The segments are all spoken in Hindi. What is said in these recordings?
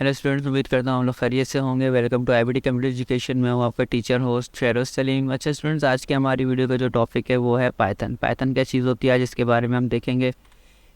हेलो स्टूडेंट्स, उम्मीद करता हूँ हम लोग खैरियत से होंगे। Welcome to IBT computer education में हूँ आपका टीचर होस्ट फेरोज सलीम। अच्छा स्टूडेंट्स, आज की हमारी वीडियो का जो टॉपिक है वो है पाइथन। पाइथन क्या चीज़ होती है आज इसके बारे में हम देखेंगे।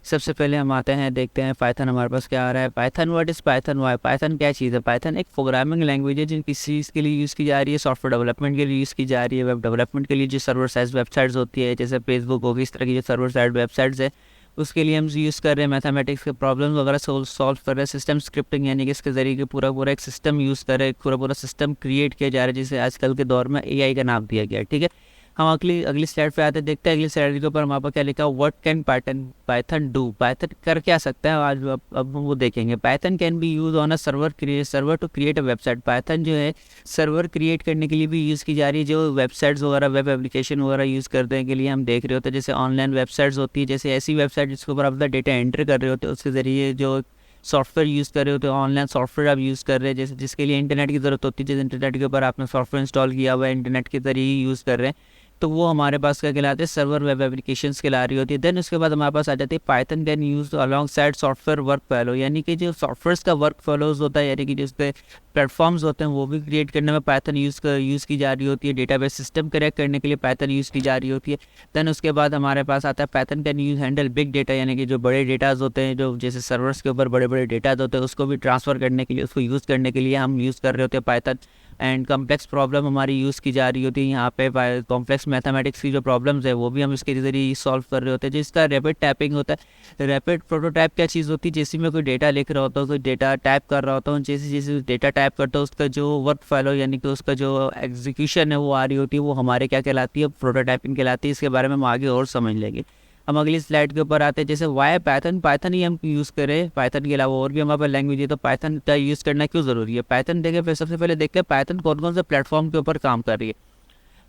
सबसे पहले हम आते हैं, देखते हैं पाइथन हमारे पास क्या आ रहा है। Python, what is Python, why Python क्या चीज़ है। पाइथन एक प्रोग्रामिंग लैंग्वेज है जो किसी चीज़ के लिए यूज़ की जा रही है, सॉफ्टवेयर डेवलपमेंट के लिए यूज़ की जा रही है, वेब डेवलपमेंट के लिए। जो सर्वर साइड वेबसाइट्स होती है जैसे फेसबुक होगी, इस तरह की जो सर्वर साइड वेबसाइट्स है उसके लिए हम यूज़ कर रहे हैं। मैथमेटिक्स के प्रॉब्लम्स वगैरह सॉल्व कर रहे हैं। सिस्टम स्क्रिप्टिंग यानी कि इसके ज़रिए पूरा पूरा एक सिस्टम यूज़ कर रहे हैं, पूरा पूरा सिस्टम क्रिएट किया जा रहा है जिसे आजकल के दौर में एआई का नाम दिया गया है। ठीक है, हम अगली अगली स्लाइड पे आते हैं, देखते हैं अगली स्लाइड के ऊपर हमारे पास क्या लिखा है। What can Python do, Python कर क्या सकता है आज अब हम वो देखेंगे। Python can be use on a server to create a website. Python जो है सर्वर क्रिएट करने के लिए भी यूज़ की जा रही है। जो वेबसाइट्स वगैरह, वेब एप्लीकेशन वगैरह यूज़ करने के लिए हम देख रहे होते हैं, जैसे ऑनलाइन वेबसाइट्स होती है, जैसे ऐसी वेबसाइट जिसके ऊपर आप अपना डेटा एंटर कर रहे होते हैं, उसके ज़रिए जो सॉफ्टवेयर यूज़ कर रहे होते हैं, ऑनलाइन सॉफ्टवेयर आप यूज़ कर रहे हैं, जैसे जिसके लिए इंटरनेट की ज़रूरत होती है। जैसे इंटरनेट के ऊपर आपने सॉफ्टवेयर इंस्टॉल किया हुआ है, इंटरनेट के ज़रिए यूज़ कर रहे हैं, तो वो हमारे पास क्या कहलाते हैं, सर्वर वेब एप्लीकेशंस कहला रही होती है। देन उसके बाद हमारे पास आ जाती है Python can use alongside software workflow, यानी कि जो सॉफ्टवेयर का वर्क फैलोज होता है, यानी कि जिसके प्लेटफॉर्म्स होते हैं वो भी क्रिएट करने में पाइथन यूज़ की जा रही होती है। डेटाबेस सिस्टम करेक्ट करने के लिए पाइथन यूज़ की जा रही होती है। देन उसके बाद हमारे पास आता है Python can use handle big data, यानी कि जो बड़े डेटाज होते हैं, जो जैसे सर्वर्स के ऊपर बड़े बड़े डेटाज होते हैं, उसको भी ट्रांसफ़र करने के लिए, उसको यूज़ करने के लिए हम यूज़ कर रहे होते हैं पाइथन। एंड कॉम्प्लेक्स प्रॉब्लम हमारी यूज़ की जा रही होती है यहाँ पे। कॉम्प्लेक्स मैथमेटिक्स की जो प्रॉब्लम्स है वो भी हम इसके ज़रिए सॉल्व कर रहे होते हैं। जिसका रैपिड टाइपिंग होता है। रैपिड प्रोटोटाइप क्या चीज़ होती है, जैसे मैं कोई डेटा लिख रहा होता हूँ, कोई डेटा टाइप कर रहा होता हूँ, जैसे जैसे डेटा टाइप करता हूँ उसका जो वर्क फैलो यानी कि उसका जो एग्जीक्यूशन है वो आ रही होती है, वो हमारे क्या कहलाती है, प्रोटोटाइपिंग कहलाती है। इसके बारे में हम आगे और समझ लेंगे। हम अगली स्लाइड के ऊपर आते हैं, जैसे वाई पाइथन, पाइथन ही हम यूज़ करें। पाइथन के अलावा और भी हमारे पास लैंग्वेज है, तो पाइथन का यूज़ करना क्यों ज़रूरी है। पाइथन देखें, फिर सबसे पहले देखते हैं पाइथन कौन कौन से प्लेटफॉर्म के ऊपर काम कर रही है।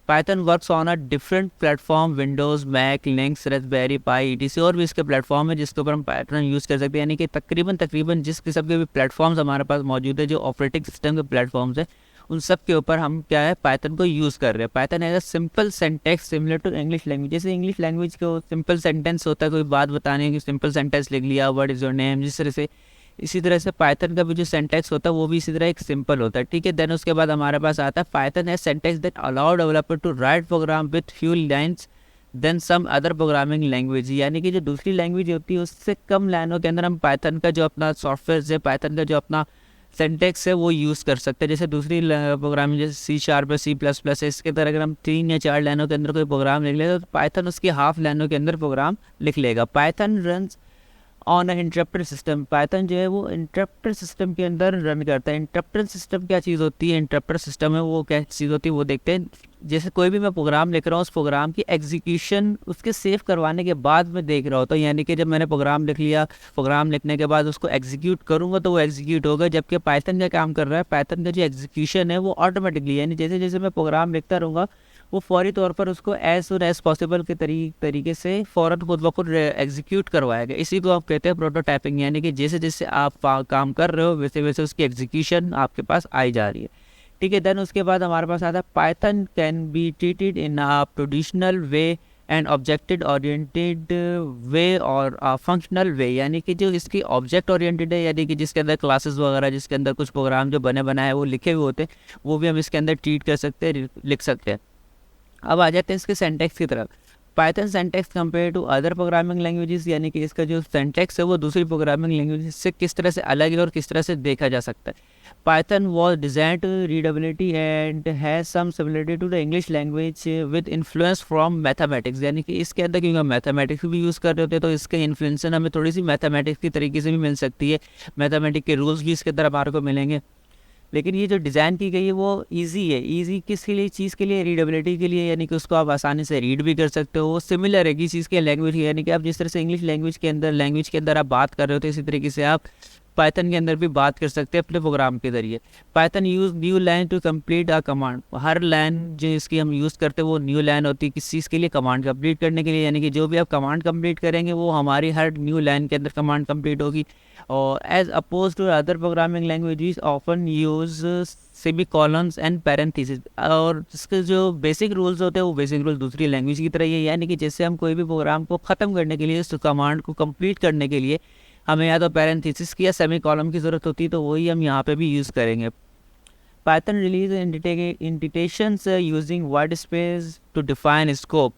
Python works on a different platform, Windows, Mac, Linux, Raspberry Pi, ETC और भी इसके प्लेटफॉर्म है जिसके ऊपर हम पाइथन यूज़ कर सकते हैं। यानी कि तकरीबन जिस किस्म के भी प्लेटफॉर्म्स हमारे पास मौजूद है, जो ऑपरेटिंग सिस्टम के प्लेटफॉर्म्स है, उन सब के ऊपर हम क्या है, पाइथन को यूज़ कर रहे हैं। Python as a simple syntax similar to English language. जैसे इंग्लिश लैंग्वेज को सिंपल सेंटेंस होता है, कोई बात बताने की सिंपल सेंटेंस लिख लिया, व्हाट इज़ योर नेम, जिस तरह से, इसी तरह से पाइथन का भी जो सेंटेक्स होता है वो भी इसी तरह एक सिंपल होता है। ठीक है, देन उसके बाद हमारे पास आता है पाइथन है syntax that allow developer to write program with few lines than some other programming language. यानी कि जो दूसरी लैंग्वेज होती है उससे कम लाइनों के अंदर हम पाइथन का जो अपना सॉफ्टवेयर है, पाइथन का जो अपना सेंटेक्स है वो यूज़ कर सकते हैं। जैसे दूसरी प्रोग्रामिंग जैसे C# है, C++ है, इसके तरह अगर हम 3 या 4 लाइनों के अंदर कोई प्रोग्राम लिख लेते तो पाइथन उसकी हाफ लाइनों के अंदर प्रोग्राम लिख लेगा। Python runs on a interrupter system, Python जो है वो इंटरप्टर सिस्टम के अंदर रन करता है। इंटरप्टर सिस्टम क्या चीज़ होती है, इंटरप्टर सिस्टम है वो क्या चीज़ होती है वो देखते हैं। जैसे कोई भी मैं प्रोग्राम लिख रहा हूँ, उस प्रोग्राम की एग्जीक्यूशन उसके सेव करवाने के बाद मैं देख रहा होता हूँ। यानी कि जब मैंने प्रोग्राम लिख लिया, प्रोग्राम लिखने के बाद उसको एग्जीक्यूट करूँगा तो वो एग्जीक्यूट होगा। जबकि पाइथन का काम कर रहा है, पाइथन का जो एग्जीक्यूशन है वो ऑटोमेटिकली, यानी जैसे जैसे मैं प्रोग्राम लिखता रहूँगा वो फौरी तौर पर उसको एज सुन एज पॉसिबल के तरीके से फ़ौरन खुद ब खुद एग्जीक्यूट करवाएगा। इसी को आप कहते हैं प्रोटोटाइपिंग, यानी कि जैसे जैसे आप काम कर रहे हो वैसे वैसे उसकी एग्जीक्यूशन आपके पास आई जा रही है। ठीक है, देन उसके बाद हमारे पास आता है Python can be treated in a traditional way and objected oriented way और फंक्शनल वे। यानी कि जो इसकी ऑब्जेक्ट ओरिएंटेड है, यानी कि जिसके अंदर क्लासेस वगैरह, जिसके अंदर कुछ प्रोग्राम जो बने बनाए वो लिखे हुए होते हैं, वो भी हम इसके अंदर ट्रीट कर सकते हैं, लिख सकते हैं। अब आ जाते हैं इसके सेंटेक्स की तरफ। Python syntax compare to other programming languages, यानी कि इसका जो सेंटेक्स है वो दूसरी प्रोग्रामिंग लैंग्वेज से किस तरह से अलग है और किस तरह से देखा जा सकता है। Python was design to readability and has some similarity to the English language with influence from mathematics. यानी कि इसके अंदर क्योंकि हम मैथमेटिक्स भी यूज़ कर रहे होते हैं तो इसके इन्फ्लुएंस हमें थोड़ी सी मैथमेटिक्स की तरीके से भी मिल सकती है। मैथमेटिक्स के रूल्स भी इसके अंदर हमारे को मिलेंगे। लेकिन ये जो डिज़ाइन की गई है वो इजी है। इजी किसके लिए, चीज़ के लिए, रीडेबिलिटी के लिए, यानी कि उसको आप आसानी से रीड भी कर सकते हो। वो सिमिलर है किसी चीज़ के लैंग्वेज की, यानी कि आप जिस तरह से इंग्लिश लैंग्वेज के अंदर आप बात कर रहे हो तो इसी तरीके से आप पाइथन के अंदर भी बात कर सकते हैं अपने प्रोग्राम के जरिए। Python use new line to complete a command, हर लाइन जो इसकी हम यूज़ करते हैं वो न्यू लाइन होती है किस चीज़ के लिए, कमांड कंप्लीट करने के लिए। यानी कि जो भी आप कमांड कंप्लीट करेंगे वो हमारी हर न्यू लाइन के अंदर कमांड कंप्लीट होगी। और as oppose to other programming languages often use semicolons and parenthesis, और इसके जो बेसिक रूल्स होते हैं वो बेसिक रूल दूसरी लैंग्वेज की तरह ही है। यानी कि जैसे हम कोई भी प्रोग्राम को ख़त्म करने के लिए, उस कमांड को कंप्लीट करने के लिए हमें या तो पैरेंथेसिस की या सेमी कॉलम की ज़रूरत होती है, तो वही हम यहाँ पे भी यूज़ करेंगे। Python relies indentations using word space to define scope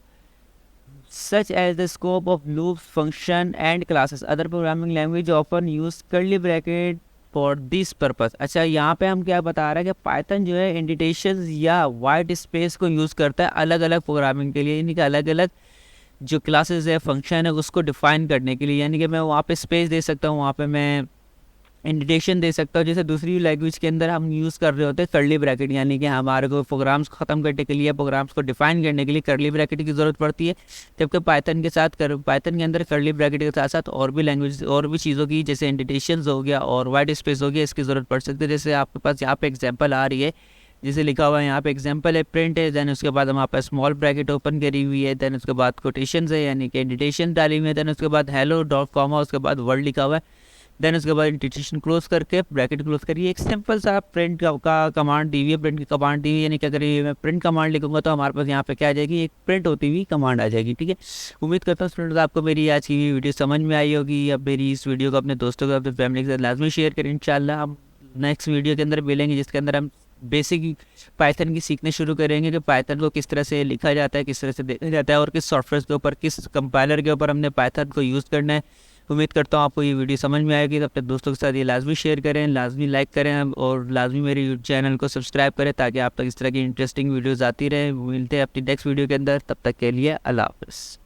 such as the scope of loops, function and classes. Other programming language often use curly bracket for this purpose. अच्छा, यहाँ पे हम क्या बता रहे हैं कि पाइथन जो है इंडिटेशंस या वाइट स्पेस को यूज़ करता है अलग अलग प्रोग्रामिंग के लिए, यानी कि अलग अलग जो क्लासेस है, फंक्शन है, उसको डिफाइन करने के लिए। यानी कि मैं वहाँ पे स्पेस दे सकता हूँ, वहाँ पे मैं इंडिटेशन दे सकता हूँ। जैसे दूसरी लैंग्वेज के अंदर हम यूज़ कर रहे होते हैं कर्ली ब्रैकेट, यानी कि हमारे को प्रोग्राम्स को ख़त्म करने के लिए, प्रोग्राम्स को डिफाइन करने के लिए कर्ली ब्रैकेट की ज़रूरत पड़ती है। जबकि पाइथन के अंदर कर्ली ब्रैकेट के साथ साथ और भी लैंग्वेज और भी चीज़ों की, जैसे इंडिटेशंस हो गया और वाइट स्पेस हो गया, इसकी ज़रूरत पड़ सकती है। जैसे आपके पास यहाँ पे एग्जाम्पल आ रही है, जैसे लिखा हुआ है यहाँ पे एग्जाम्पल है, प्रिंट है, देन उसके बाद हमारे पास स्मॉल ब्रैकेट ओपन करी हुई है, देन उसके बाद कोटेशंस है यानी कि इंडिटेशन डाली हुई है, देन उसके बाद हेलो डॉट कॉमा, उसके बाद वर्ड लिखा हुआ है, देन उसके बाद इंडिटेशन क्लोज करके ब्रैकेट क्लोज करिए। एक सिंपल सा प्रिंट का कमांड दी हुई है, प्रिंट की कमांड दी हुई है, यानी क्या करिए, मैं प्रिंट कमांड लिखूंगा तो हमारे पास यहाँ पे क्या आ जाएगी, एक प्रिंट होती हुई कमांड आ जाएगी। ठीक है, उम्मीद करता हूँ स्टूडेंट्स आपको मेरी आज की वीडियो समझ में आई होगी। अब मेरी इस वीडियो को अपने दोस्तों को, अपने फैमिली के साथ लाजमी शेयर करें। इंशाल्लाह हम नेक्स्ट वीडियो के अंदर मिलेंगे, जिसके अंदर हम बेसिक पाइथन की सीखने शुरू करेंगे कि पाइथन को किस तरह से लिखा जाता है, किस तरह से देखा जाता है और किस सॉफ्टवेयर के ऊपर, किस कंपाइलर के ऊपर हमने पाइथन को यूज़ करना है। उम्मीद करता हूँ आपको ये वीडियो समझ में आएगी। तो अपने दोस्तों के साथ ये लाजमी शेयर करें, लाजमी लाइक करें और लाजमी मेरे यूट्यूब चैनल को सब्सक्राइब करें, ताकि आप तक इस तरह की इंटरेस्टिंग वीडियोज़ आती रहे। मिलते हैं अपनी नेक्स्ट वीडियो के अंदर, तब तक के लिए अल्लाह हाफ़िज़।